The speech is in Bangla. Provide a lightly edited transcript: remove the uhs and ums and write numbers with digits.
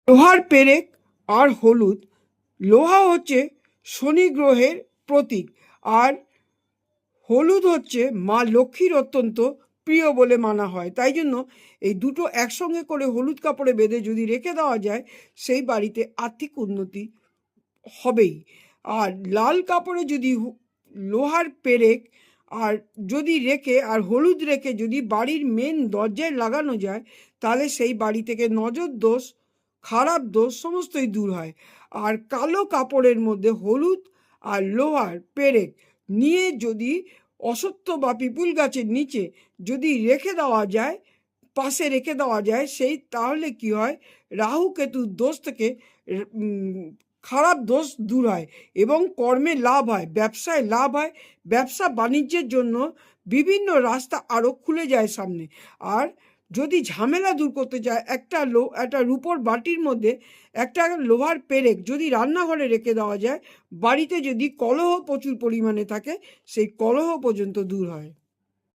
লোহার পেরেক আর হলুদ। লোহা হচ্ছে শনি গ্রহের প্রতীক, আর হলুদ হচ্ছে মা লক্ষ্মীর অত্যন্ত প্রিয় বলে মানা হয়। তাই জন্য এই দুটো একসঙ্গে করে হলুদ কাপড়ে বেঁধে যদি রেখে দেওয়া যায়, সেই বাড়িতে আর্থিক উন্নতি হবেই। আর লাল কাপড়ে যদি লোহার পেরেক আর যদি রেখে আর হলুদ রেখে যদি বাড়ির মেন দরজায় লাগানো যায়, তাহলে সেই বাড়ি থেকে নজর দোষ, খারাপ দোষ সমস্তই দূর হয়। আর কালো কাপড়ের মধ্যে হলুদ আর লোহার পেরেক নিয়ে যদি অশ্বত্থ বা পিপুল গাছের নিচে যদি রেখে দেওয়া যায়, পাশে রেখে দেওয়া যায়, সেই তাহলে কি হয়, রাহু কেতুর দোষ থেকে খারাপ দোষ দূর হয় এবং কর্মে লাভ হয়, ব্যবসায় লাভ হয়, ব্যবসা বাণিজ্যের জন্য বিভিন্ন রাস্তা আরও খুলে যায় সামনে। আর যদি ঝামেলা দূর করতে চায়, একটা রূপোর বাটির মধ্যে একটা লোহার পেরেক যদি রান্নাঘরে রেখে দেওয়া যায়, বাড়িতে যদি কলহ প্রচুর পরিমাণে থাকে, সেই কলহ পর্যন্ত দূর হয়।